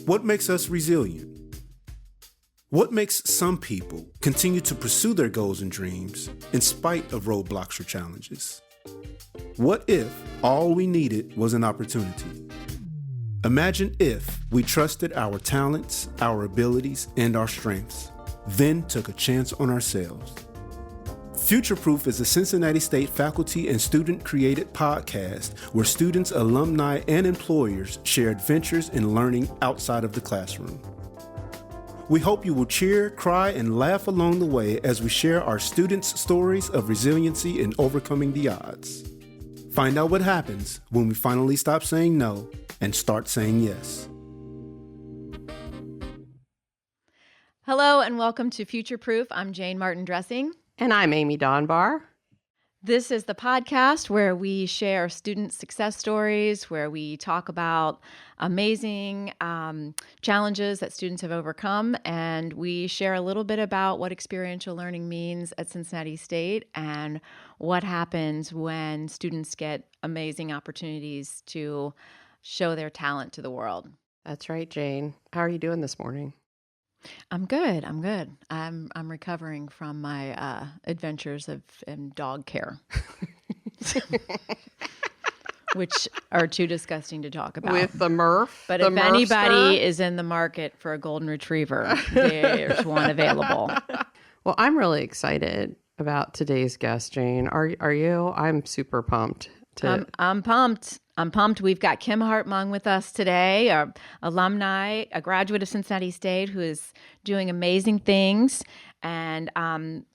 What makes us resilient? What makes some people continue to pursue their goals and dreams in spite of roadblocks or challenges? What if all we needed was an opportunity? Imagine if we trusted our talents, our abilities, and our strengths, then took a chance on ourselves. FutureProof is a Cincinnati State faculty and student-created podcast where students, alumni, and employers share adventures in learning outside of the classroom. We hope you will cheer, cry, and laugh along the way as we share our students' stories of resiliency and overcoming the odds. Find out what happens when we finally stop saying no and start saying yes. Hello and welcome to FutureProof. I'm Jayne Martin Dressing. And I'm Eimee Donbar. This is the podcast where we share student success stories, where we talk about amazing challenges that students have overcome, and we share a little bit about what experiential learning means at Cincinnati State and what happens when students get amazing opportunities to show their talent to the world. That's right, Jayne. How are you doing this morning? I'm good. I'm recovering from my adventures in dog care, which are too disgusting to talk about. With the Murph. But if anybody is in the market for a golden retriever, there's one available. Well, I'm really excited about today's guest, Jayne. Are you? I'm super pumped. I'm pumped. We've got Kimheart Moeung with us today, a alumni, a graduate of Cincinnati State who is doing amazing things. And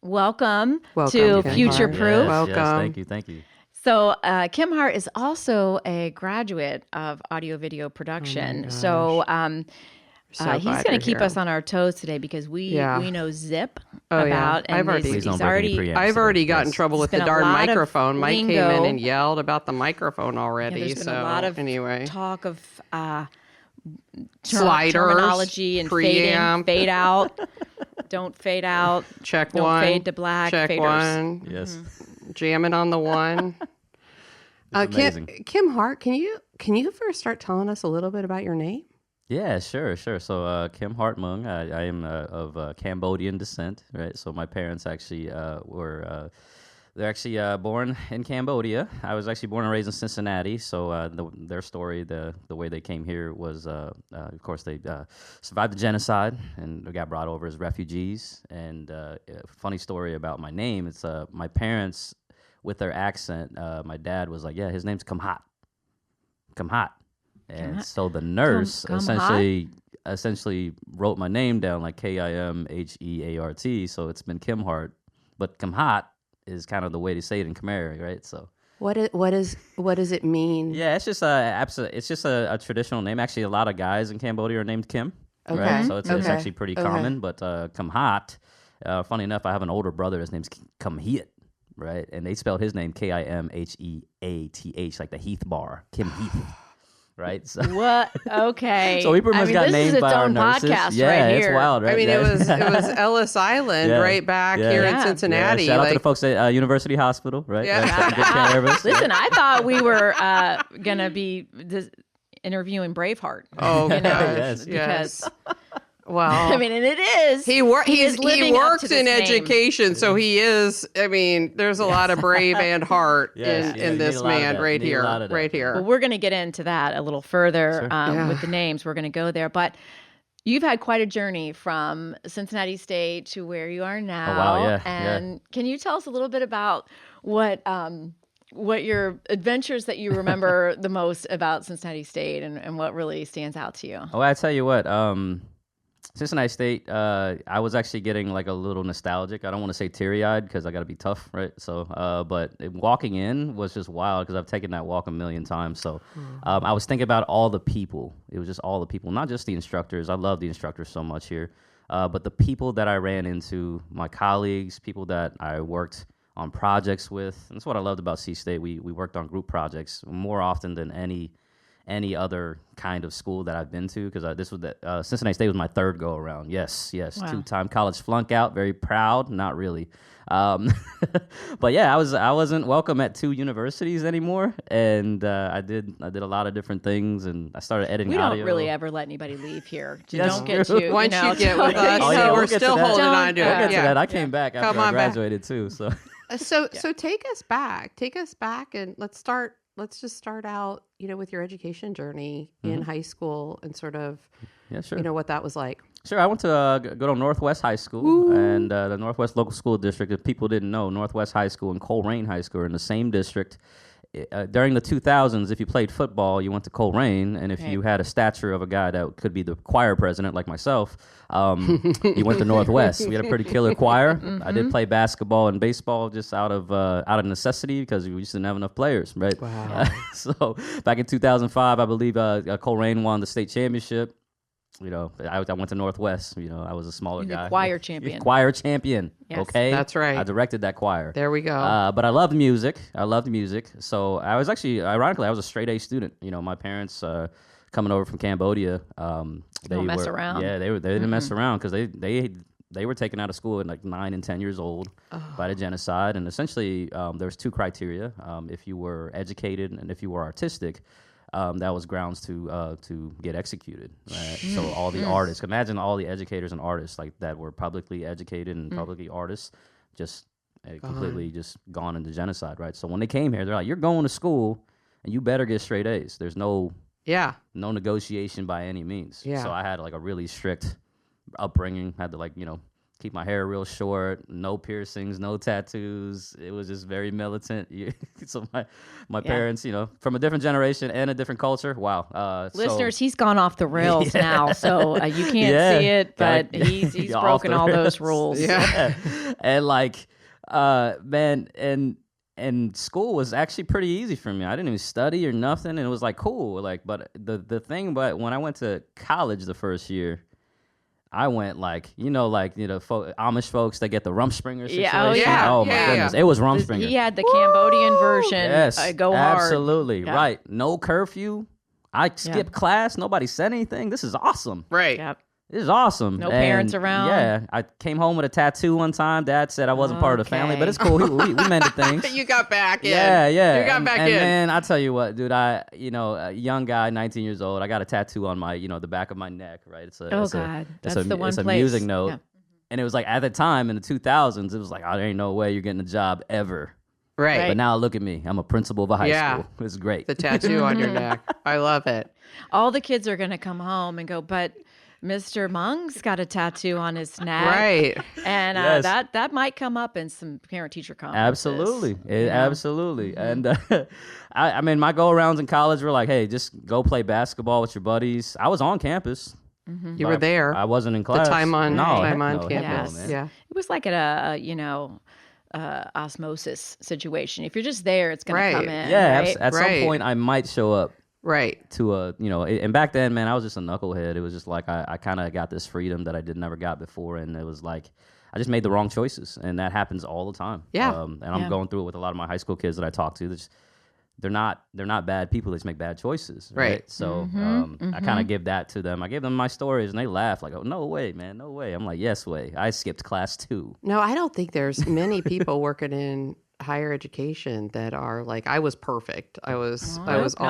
welcome to FutureProof. Welcome. Yes, thank you. So Kimheart is also a graduate of audio-video production. Oh he's going to keep us on our toes today because we know zip about. Yeah. And I've already got in trouble with the darn microphone. Mike came in and yelled about the microphone already. Yeah, there's been a lot of talk of sliders, terminology and preamp. Fade out. Don't fade out. Check Don't one. Fade to black. Check faders. One. Yes. Jamming on the one. Kimheart, can you first start telling us a little bit about your name? Yeah, sure. So, Kimheart Moeung, I am of Cambodian descent, right? So my parents actually they're actually born in Cambodia. I was actually born and raised in Cincinnati. So their story, the way they came here was, of course, they survived the genocide and they got brought over as refugees. And funny story about my name, it's my parents, with their accent, my dad was like, yeah, his name's Kimheart. And so the nurse essentially wrote my name down like Kimheart. So it's been Kimheart, but Kimheart is kind of the way to say it in Khmer, right? So what does it mean? Yeah, it's just a traditional name. Actually, a lot of guys in Cambodia are named Kim. Okay. Right? So it's actually pretty common. But Kimheart, funny enough, I have an older brother. His name's Kimheart, right? And they spelled his name Kimheath, like the Heath bar, Kimheath. Right. So, what? Okay. So we pretty much got named by our nurses. Podcast yeah, right it's here. wild, right? I mean, it was Ellis Island right back here in Cincinnati. Yeah. Shout out to the folks at University Hospital, right? Yeah. Good care of us. Listen, I thought we were gonna be interviewing Braveheart. Oh, yes. Yes. Well, I mean, and it is. He works in education, name. So he is. I mean, there's a lot of brave and heart in this man right here. Well, we're going to get into that a little further with the names. We're going to go there, but you've had quite a journey from Cincinnati State to where you are now. Oh, wow, yeah. And can you tell us a little bit about what your adventures that you remember the most about Cincinnati State and what really stands out to you? Oh, I tell you what. Cincinnati State, I was actually getting like a little nostalgic. I don't want to say teary-eyed because I got to be tough, right? So, but walking in was just wild because I've taken that walk a million times. So I was thinking about all the people. It was just all the people, not just the instructors. I love the instructors so much here. But the people that I ran into, my colleagues, people that I worked on projects with. And that's what I loved about C-State. We worked on group projects more often than any other kind of school that I've been to, because this was Cincinnati State was my third go around. Yes, Wow. 2-time college flunk out. Very proud. Not really. But yeah, I wasn't welcome at 2 universities anymore, and I did a lot of different things, and I started editing We audio. don't really ever let anybody leave here. That's Don't get true. too, Once you get with us, Oh, yeah, we're we'll get to still that. holding on to Don't- it. We'll get to Yeah. that. I came back after Come I on back. graduated too. So So take us back. Take us back, and let's just start out, with your education journey in high school and sort of, yeah, sure. what that was like. Sure, I went to go to Northwest High School, and the Northwest Local School District. If people didn't know, Northwest High School and Colerain High School are in the same district. During the 2000s, if you played football, you went to Colerain, and if you had a stature of a guy that could be the choir president, like myself, you went to Northwest. We had a pretty killer choir. I did play basketball and baseball just out of necessity because we just didn't have enough players, right? Wow. So back in 2005, I believe Colerain won the state championship. I went to Northwest. I was a smaller You're guy. choir champion. Choir champion. Yes. Okay, That's right. I directed that choir. There we go. But I loved music. So I was actually, ironically, I was a straight A student. My parents coming over from Cambodia. They don't mess were, around. Yeah, they didn't mess around because they were taken out of school at like 9 and 10 years old by the genocide. And essentially, there was 2 criteria: if you were educated and if you were artistic. That was grounds to get executed. Right? So all the artists, imagine all the educators and artists like that were publicly educated and publicly artists, just completely just gone into genocide. Right. So when they came here, they're like, "You're going to school, and you better get straight A's. There's no negotiation by any means." Yeah. So I had like a really strict upbringing. Had to keep my hair real short, no piercings, no tattoos. It was just very militant. So my parents, from a different generation and a different culture. Wow. Listeners, he's gone off the rails now, so you can't see it, but he's You're off broken the all those rails. rules. Yeah. And man, and school was actually pretty easy for me. I didn't even study or nothing, and it was cool. But the thing about when I went to college the first year, I went Amish folks that get the Rumspringa situation. Yeah, oh, yeah. Oh my Yeah. goodness, it was Rumspringa. He had the Cambodian version. Yes, Go hard. absolutely Yeah. right. No curfew. I skipped class. Nobody said anything. This is awesome. Right. Yep. This is awesome. No parents around. Yeah, I came home with a tattoo one time. Dad said I wasn't part of the family, but it's cool. We mended things. You got back in. Yeah. You got back and in. Man, I tell you what, dude. A young guy, 19 years old. I got a tattoo on my, the back of my neck. Right. It's a. God, that's the one It's a place. music note, Yeah. and it was at the time in the 2000s. It was there ain't no way you're getting a job ever. Right. But now look at me. I'm a principal of a high Yeah. school. It's great. The tattoo on your neck. I love it. All the kids are going to come home and go, but Mr. Moeung's got a tattoo on his neck. Right. And Yes. that might come up in some parent-teacher conferences. Absolutely. Absolutely. And I mean, my go-arounds in college were hey, just go play basketball with your buddies. I was on campus. You were there. I wasn't in class. time on heck no, campus. heck no, man. Yeah. It was like at a osmosis situation. If you're just there, it's going Right. to come in. Yeah, right? at some Right. point I might show up Right. to and back then, man, I was just a knucklehead. It was just I kind of got this freedom that I never got before, and it was I just made the wrong choices, and that happens all the time. Yeah. And I'm going through it with a lot of my high school kids that I talk to. They're not bad people. They just make bad choices, right? Right. So I kind of give that to them. I gave them my stories, and they laugh oh, no way, man, no way. I'm yes way. I skipped class too. No, I don't think there's many people working in higher education that are I was perfect. I was all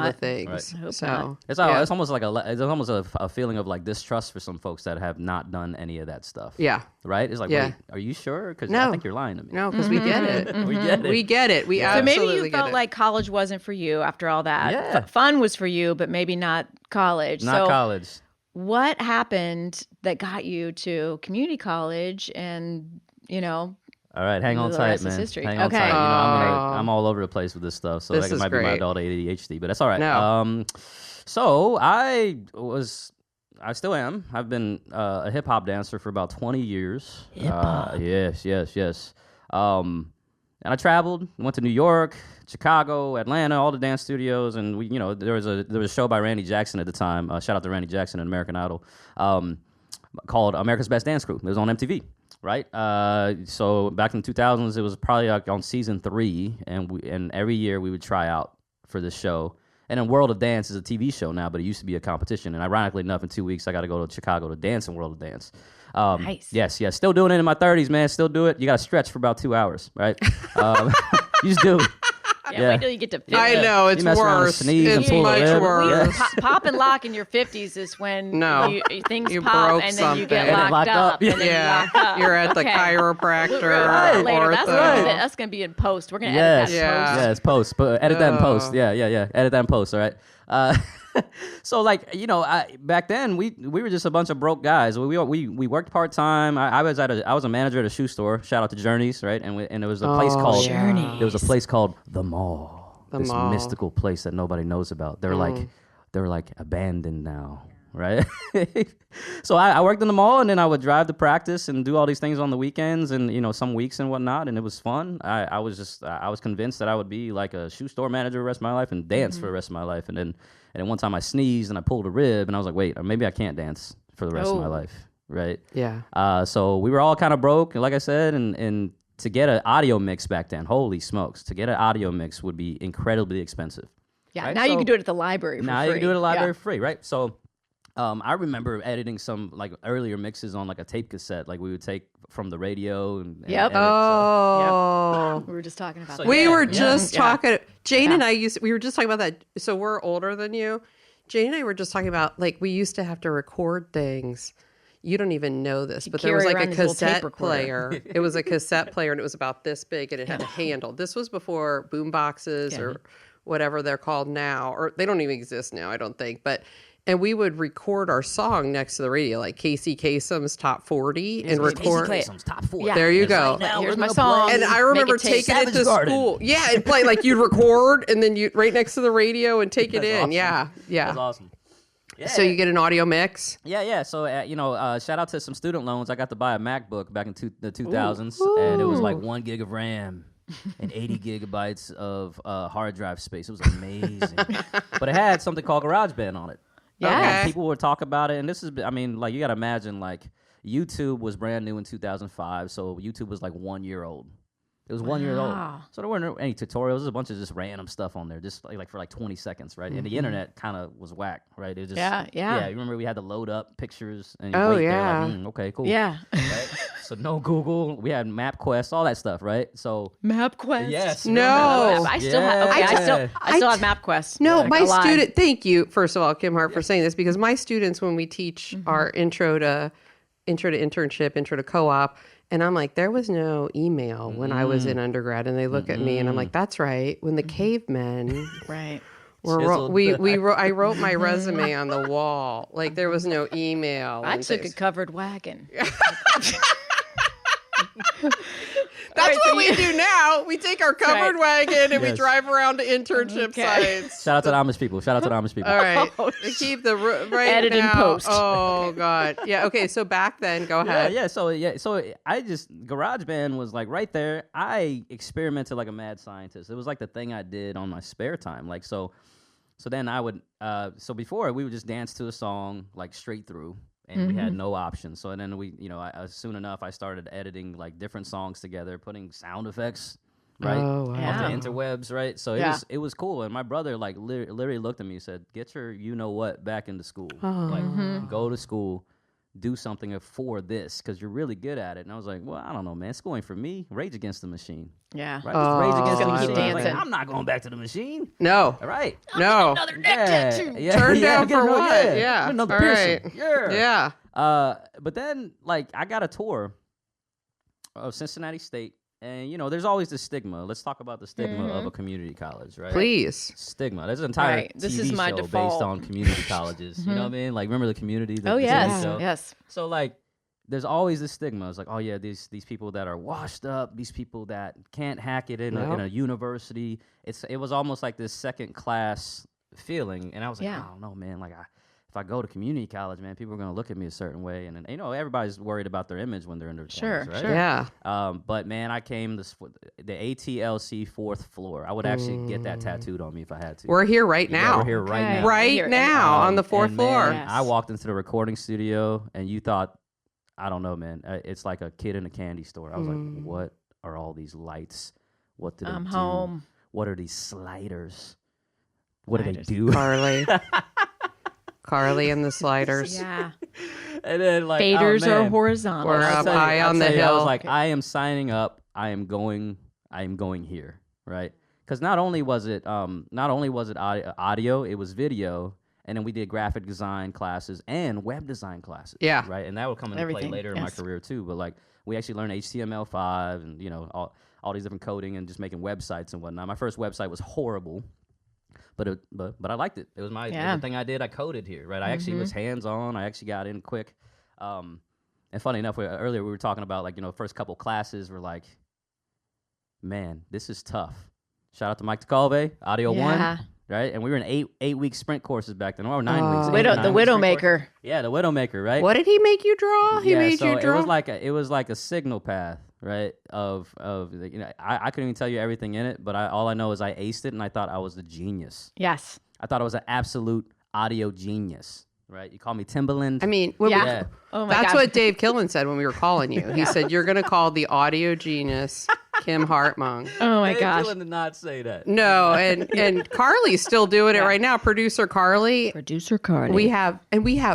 the not. things. I hope So not. It's yeah. it's almost it's almost a feeling of distrust for some folks that have not done any of that stuff. Yeah. Right? It's Yeah. wait, are you sure? Because No. I think you're lying to me. No, because we get it. We get it. We get it. We So absolutely maybe you get felt it. like college wasn't for you after all that. Yeah. Fun was for you, but maybe not college. Not so college. what happened that got you to community college and, All right, hang on The tight, rest is man. history. Hang on Okay. tight. Oh. I'm all over the place with this stuff, so This that is might be my great. adult ADHD, but that's all right. No. So I still am. I've been a hip hop dancer for about 20 years. Yes. And I traveled, went to New York, Chicago, Atlanta, all the dance studios, and there was a show by Randy Jackson at the time. Shout out to Randy Jackson and American Idol, called America's Best Dance Crew. It was on MTV. Right, so back in the 2000s, it was probably on season 3, and every year we would try out for this show, And then World of Dance is a TV show now, but it used to be a competition. And ironically enough, in 2 weeks, I got to go to Chicago to dance in World of Dance. Nice. Yes. Still doing it in my 30s, man. Still do it. You got to stretch for about 2 hours, right? You just do. Yeah, wait till you get to 50. I know, it's worse. It's much worse. Pop and lock in your 50s is when things you pop broke and then something. you get locked up. And then you lock up. You're at the chiropractor. Later. Ortho. That's going to be in post. We're going to edit that in post. Yeah, it's post. But edit that in post. Yeah. Edit that in post, all right? So like, back then we were just a bunch of broke guys. We worked part-time. I was a manager at a shoe store. Shout out to Journeys, right? And there was a place called Journeys. There was a place called The Mall. This Mall. mystical place that nobody knows about. They're like abandoned now, right? So I worked in the mall, and then I would drive to practice and do all these things on the weekends and some weeks and whatnot, and it was fun. I was convinced that I would be like a shoe store manager the rest of my life and dance for the rest of my life. And then one time I sneezed and I pulled a rib, and I was like, wait, maybe I can't dance for the rest of my life, right? Yeah. So we were all kind of broke, like I said, and to get an audio mix back then, holy smokes, to get an audio mix would be incredibly expensive. Yeah, right? now you can do it at the library for free. Now you can do it at the library for free, right? So I remember editing some like earlier mixes on like a tape cassette, like we would take from the radio and Yep. edit, We were just talking about that. We were just talking. Jayne and I we were just talking about that. So we're older than you. Jayne and I were just talking about like we used to have to record things. You don't even know this, but there was like a cassette player. It was a cassette player, and it was about this big, and it had a handle. This was before boom boxes or whatever they're called now, or they don't even exist now, I don't think. And we would record our song next to the radio, like Casey Kasem's Top 40, and record. Casey Kasem's Top 40. Yeah. There you go. Here's my song. And I remember taking it to school. Yeah, and play like you'd record, and then you right next to the radio and take it in. Awesome. Yeah. That's awesome. Yeah. So you get an audio mix. Yeah. So shout out to some student loans. I got to buy a MacBook back in the 2000s, and it was like 1 gig of RAM and 80 gigabytes of hard drive space. It was amazing, but it had something called GarageBand on it. Yeah, okay. People would talk about it, and this is, I mean, like you got to imagine, like YouTube was brand new in 2005, so YouTube was like 1 year old. It was 1 year old. So there weren't any tutorials. There's a bunch of just random stuff on there, just like for like 20 seconds, right? And the internet kind of was whack, right? It just, yeah. You remember we had to load up pictures and wait there, like, okay, cool. Yeah. Right? So no Google. We had MapQuest, all that stuff, right? So MapQuest. Yes. No. I still have. Okay, I still have MapQuest. No, my student. Thank you, first of all, Kimheart, for saying this, because my students, when we teach our intro to internship, intro to co-op. And I'm like, there was no email when I was in undergrad. And they look at me and I'm like, that's right. When the cavemen right. I wrote my resume on the wall. Like there was no email. I took a covered wagon. That's what we do now. We take our covered wagon and we drive around to internship sites. Shout out to the Amish people. All right. We keep the edit now. and post. Oh God. Yeah. Okay. So back then, go ahead. So I just GarageBand was like right there. I experimented like a mad scientist. It was like the thing I did on my spare time. Like so then I would before we would just dance to a song like straight through. And we had no options. So then soon enough, I started editing like different songs together, putting sound effects, right? Oh, wow. Off the interwebs, right? So it was cool. And my brother like literally looked at me and said, "Get your what back into school. Like go to school, do something for this because you're really good at it." And I was like, "Well, I don't know, man. School ain't for me. Rage Against the Machine." Yeah. Right? Just Rage Against the Machine. Keep dancing. Like, I'm not going back to the machine. No. All right. No. Another neck tattoo. Turn down for what? Yeah. Another all piercing. right. Yeah. But then, like, I got a tour of Cincinnati State, and there's always the stigma. Let's talk about the stigma of a community college, right? Please. Stigma. There's an entire This TV is my show default. based on community colleges. You know what I mean? Like, remember the Community? The yes, TV show? yes. So, like, there's always this stigma. It's like, oh yeah, these people that are washed up, these people that can't hack it in a university. It was almost like this second class feeling, and I was like, I don't know, man. Like, if I go to community college, man, people are going to look at me a certain way. And everybody's worried about their image when they're in their 20s, right? Sure. Yeah. But, man, I came the ATLC 4th floor. I would actually get that tattooed on me if I had to. We're here right now. We're here right now. Right now on the 4th floor. Man, I walked into the recording studio, and you thought, I don't know, man, it's like a kid in a candy store. I was like, what are all these lights? What did I'm do? home. What are these sliders? what do they do? Carly and the sliders. Yeah. And then like faders or horizontal. We're up high on the hill. I was like, I am signing up. I am going here, right? Because not only was it audio, it was video, and then we did graphic design classes and web design classes. Yeah. Right, and that will come into play later in my career too. But like, we actually learned HTML5 and all these different coding and just making websites and whatnot. My first website was horrible. But I liked it. It was the thing I did. I coded here, right? I actually was hands-on. I actually got in quick. And funny enough, earlier we were talking about like, first couple classes were like, man, this is tough. Shout out to Mike Tekulve, Audio 1, right? And we were in 8-week sprint courses back then, or 9 weeks. The Widowmaker. Yeah, the Widowmaker, right? What did he make you draw? He made you draw? It was like a signal path, right? I couldn't even tell you everything in it, but all I know is I aced it, and I thought I was the genius. Yes. I thought I was an absolute audio genius, right? You call me Timbaland. I mean, oh my that's gosh. what Dave Killen said when we were calling you. He said, you're going to call the audio genius Kimheart Moeung. Oh my gosh. Dave Killen did not say that. No, and Carly's still doing it right now. Producer Carly. We have,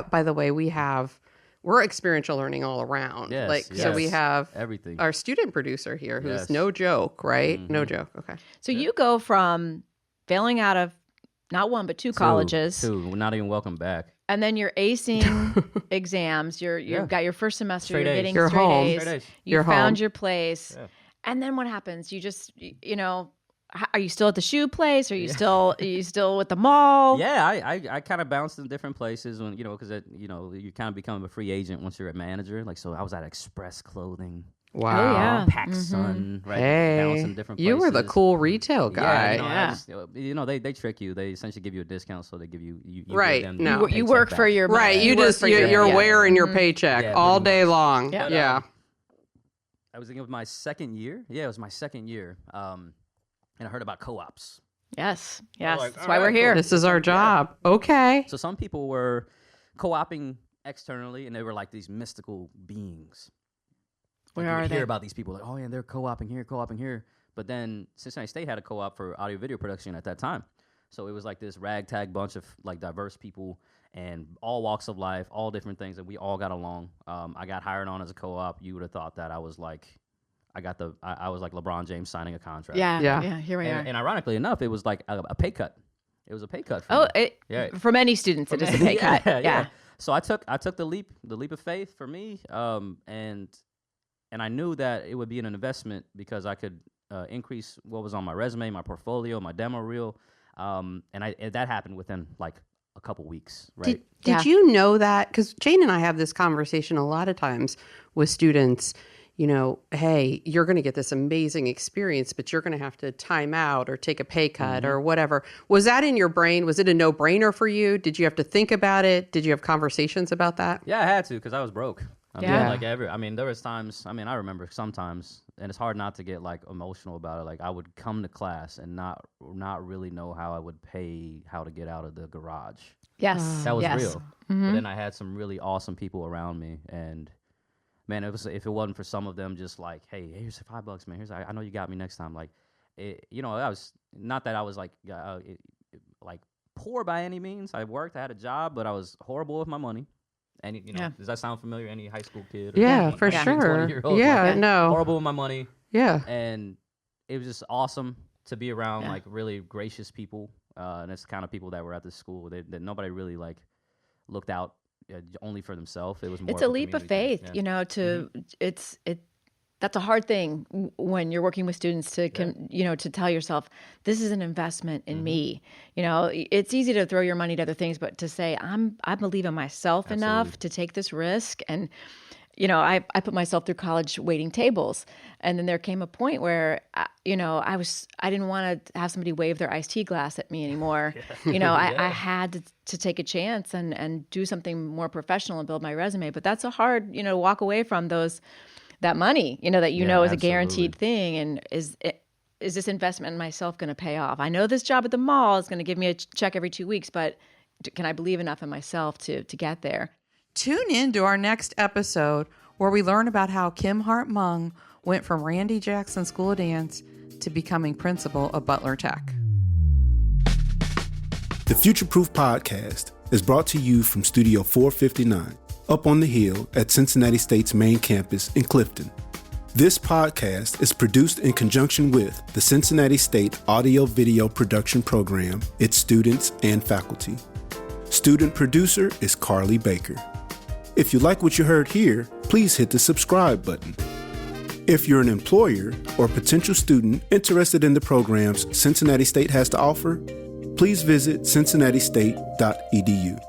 by the way, we're experiential learning all around. Yes, So we have everything. Our student producer here, who's no joke, right? Mm-hmm. No joke. Okay. So you go from failing out of not one, but two colleges. Two. We're not even welcome back. And then you're acing exams. You've got your first semester. Straight you're A's. getting You're straight home. A's. Straight A's. You found home. your place. Yeah. And then what happens? You just, are you still at the shoe place? Are you still with the mall? Yeah, I kind of bounced in different places when because you kind of become a free agent once you're a manager. Like, so I was at Express Clothing. Wow. Oh, yeah. PacSun, right? Hey, Bouncing different places. you were the cool retail guy. They trick you. They essentially give you a discount, so they give you right. Give them No, you work for your right. money. You're wearing your paycheck all day long. Yeah. Yeah. I was thinking of my second year. Yeah, it was my second year. And I heard about co-ops. Yes. Like, That's why we're here. This is our job. Okay. So some people were co-oping externally, and they were like these mystical beings. Where you are would they? hear about these people like, oh yeah, they're co-oping here. But then Cincinnati State had a co-op for audio video production at that time. So it was like this ragtag bunch of like diverse people and all walks of life, all different things, and we all got along. I got hired on as a co-op. You would have thought that I was like, I was like LeBron James signing a contract. Yeah. Here we are. And ironically enough, it was like a pay cut. It was a pay cut. For me. For many students, it is a pay cut. Yeah. So I took the leap of faith for me, and I knew that it would be an investment because I could increase what was on my resume, my portfolio, my demo reel, and that happened within like a couple weeks, right? Did you know that? Because Jayne and I have this conversation a lot of times with students. Hey, you're going to get this amazing experience, but you're going to have to time out or take a pay cut or whatever. Was that in your brain? Was it a no-brainer for you? Did you have to think about it? Did you have conversations about that? Yeah, I had to because I was broke. Yeah. There was times, I remember sometimes, and it's hard not to get like emotional about it. Like I would come to class and not really know how I would pay how to get out of the garage. Yes. That was yes. real. But then I had some really awesome people around me, and man, if it wasn't for some of them just like, hey, here's $5, man. I know you got me next time. Like, I was not that I was like poor by any means. I worked, I had a job, but I was horrible with my money. And does that sound familiar? Any high school kid? Yeah, for sure. Yeah, no. Horrible with my money. Yeah. And it was just awesome to be around like really gracious people. And it's the kind of people that were at this school that nobody really like looked out only for themselves. It was more. It's a leap of faith, that's a hard thing when you're working with students to to tell yourself this is an investment in me. It's easy to throw your money to other things, but to say I believe in myself enough to take this risk. And I put myself through college waiting tables, and then there came a point where I didn't want to have somebody wave their iced tea glass at me anymore. I had to take a chance and do something more professional and build my resume. But that's a hard walk away from that money, that is a guaranteed thing. And is this investment in myself going to pay off? I know this job at the mall is going to give me a check every 2 weeks, but can I believe enough in myself to get there? Tune in to our next episode where we learn about how Kimheart Moeung went from Randy Jackson School of Dance to becoming principal of Butler Tech. The FutureProof podcast is brought to you from Studio 459, up on the hill at Cincinnati State's main campus in Clifton. This podcast is produced in conjunction with the Cincinnati State Audio-Video Production Program, its students and faculty. Student producer is Carly Baker. If you like what you heard here, please hit the subscribe button. If you're an employer or potential student interested in the programs Cincinnati State has to offer, please visit cincinnatistate.edu.